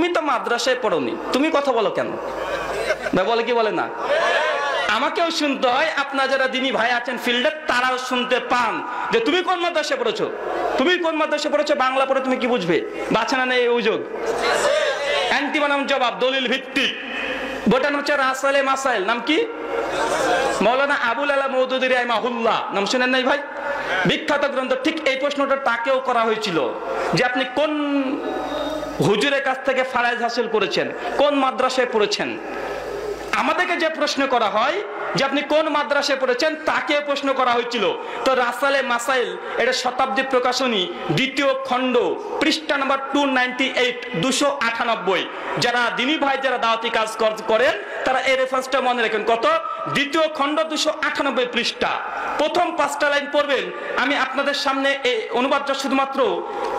তুমি তো মাদ্রাসায় পড়োনি, তুমি কথা বলো কেন? ভাই বলে কি বলে না? আমাকেও শুনতে হয়, আপনার যারা দিনী ভাই আছেন ফিল্ডে তারাও শুনতে পান যে তুমি কোন মাদ্রাসায় পড়েছো, তুমি কোন মাদ্রাসায় পড়েছো, বাংলা পড়ে তুমি কি বুঝবে? বাছা না নেই অভিযোগ, অ্যান্টি বানাম জবাব, দলিল ভিত্তিক। বইটার নাম হচ্ছে রাসাইলে মাসাইল, নাম কি? মৌলানা আবুল আলা মওদুদী রাহিমাহুল্লাহ, নাম শুনেন নাই ভাই? বিখ্যাত গ্রন্থ। ঠিক এই প্রশ্নটা তাকেও করা হয়েছিল যে আপনি কোন হুজুরের কাছ থেকে ফারাইজ হাসিল করেছেন, কোন মাদ্রাসায় পড়েছেন। আমাদেরকে যে প্রশ্ন করা হয় যে আপনি কোন মাদ্রাসায় পড়েছেন, তাকে প্রশ্ন করা হয়েছিল। তো রাসাইলে মাসাইল, এটা শতাব্দী প্রকাশনী, দ্বিতীয় খণ্ড, পৃষ্ঠা নাম্বার 298, 298। যারা দিনী ভাই যারা দাওয়াতি কাজ করেন তারা এই রেফারেন্সটা মনে রাখেন। কত? দ্বিতীয় খণ্ড, 298 পৃষ্ঠা, প্রথম 5টা লাইন পড়বেন। আমি আপনাদের সামনে এই অনুবাদটা শুধুমাত্র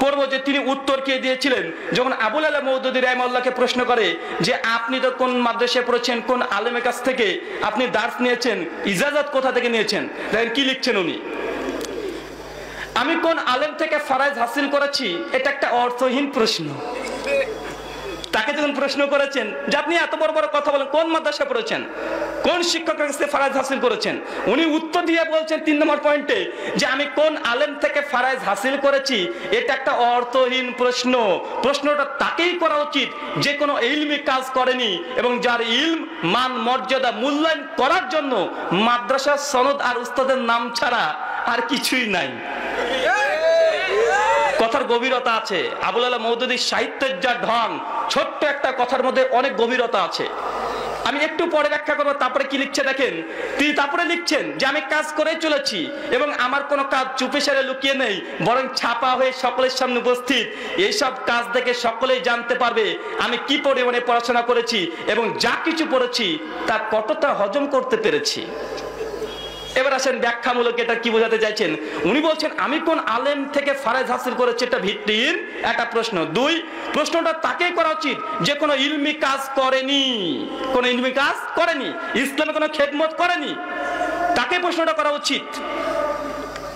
পড়বো যে তিনি উত্তর কে দিয়েছিলেন যখন আবুল আলা মওদুদী রাহিমাহুল্লাহকে প্রশ্ন করে যে আপনি তো কোন মাদ্রাসায় পড়েছেন, কোন আলেমের কাছ থেকে আপনি দার্স নিয়েছেন, ইজাজত কোথা থেকে নিয়েছেন। দেখেন কি লিখছেন উনি, আমি কোন আলেম থেকে ফারাইজ হাসিল করেছি, এটা একটা অর্থহীন প্রশ্ন। তাকে যখন প্রশ্ন করেছেন যে আপনি এত বড় বড় কথা বলেন, কোন মাদ্রাসায় পড়েছেন, কোন শিক্ষকের কাছে ফারাইজ হাসিল করেছেন, উনি উত্তর দিয়ে বলছেন 3 নম্বর পয়েন্টে যে আমি কোন আলেম থেকে ফারাইজ হাসিল করেছি, এটা একটা অর্থহীন প্রশ্ন। প্রশ্নটা তাকেই করা উচিত যে কোনো ইলমি কাজ করেনি এবং যার ইলম মান মর্যাদা মূল্যায়ন করার জন্য মাদ্রাসার সনদ আর উস্তাদের নাম ছাড়া আর কিছুই নাই। কথার গভীরতা আছে। আবুল আলা মওদুদীর সাহিত্যের যা ঢং, ছোট্ট একটা কথার মধ্যে অনেক গভীরতা আছে। আমি একটু পরে ব্যাখ্যা করবো। তারপরে কি লিখছে দেখেন, তিনি তারপরে লিখছেন যে আমি কাজ করে চলেছি এবং আমার কোনো কাজ চুপে সারে লুকিয়ে নেই, বরং ছাপা হয়ে সকলের সামনে উপস্থিত। এইসব কাজ দেখে সকলেই জানতে পারবে আমি কি পরিমাণে পড়াশোনা করেছি এবং যা কিছু পড়েছি তা কতটা হজম করতে পেরেছি। এবার আসেন ব্যাখ্যামূলক এটা কি বোঝাতে চাইছেন। উনি বলছেন আমি কোন আলেম থেকে ফারাইজ হাসিল করেছি, এটা ভিত্তিহীন একটা প্রশ্ন। 2, প্রশ্নটা তাকেই করা উচিত যে কোনো ইলমি কাজ করেনি, কোন ইলমি কাজ করেনি, ইসলামে কোনো খেদমত করেনি, তাকে প্রশ্নটা করা উচিত।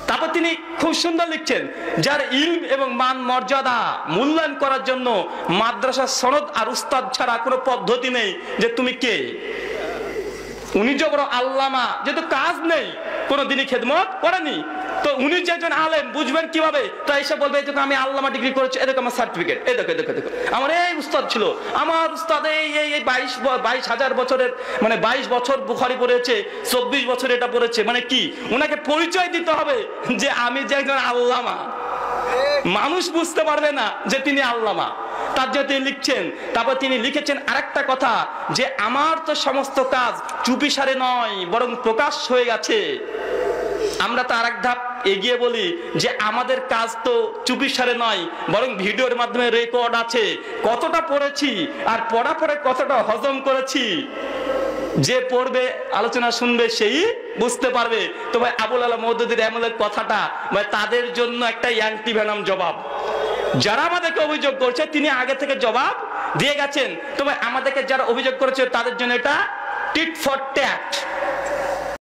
তারপর তিনি খুব সুন্দর লিখছেন যার ইলম এবং মান মর্যাদা মূল্যায়ন করার জন্য মাদ্রাসার সনদ আর উস্তাদ ছাড়া কোনো পদ্ধতি নেই যে তুমি কে। উনি যে বড় আল্লামা, যেহেতু কাজ নেই, কোনো দিনই খেদমত করেনি, তো উনি যে একজন আলেম বুঝবেন কিভাবে? তো এসে বলবে এই দেখো আমি আল্লামা ডিগ্রি করেছি, এ দেখো আমার সার্টিফিকেট, এই দেখো দেখো দেখো আমার এই উস্তাদ ছিল, আমার উস্তাদ এই 22,000 বছরের, মানে 22 বছর বুখারী পড়েছে, 24 বছর এটা পড়েছে। মানে কি উনাকে পরিচয় দিতে হবে যে আমি যে একজন আল্লামা। মানুষ বুঝতে পারবে না যে তিনি আল্লামা, তার জন্য তিনি লিখছেন। তারপর তিনি লিখেছেন আরেকটা কথা যে আমার তো সমস্ত কাজ চুপিসারে নয় বরং প্রকাশ হয়ে গেছে। আমরা তো আরেক ধাপ এগিয়ে বলি যে আমাদের কাজ তো চুপিসারে নয় বরং ভিডিওর মাধ্যমে রেকর্ড আছে, কতটা পড়েছি আর পড়ার পরে কতটা হজম করেছি যে পড়বে আলোচনা শুনবে সেই বুঝতে পারবে। তো ভাই আবুল আলা মওদুদী রাহিমাহুল্লাহর কথাটা ভাই তাদের জন্য একটা অ্যান্টি ভেনম জবাব। যারা আমাদেরকে অভিযোগ করছে তিনি আগে থেকে জবাব দিয়ে গেছেন। তো ভাই আমাদেরকে যারা অভিযোগ করেছে তাদের জন্য এটা টিট ফর ট্যাট।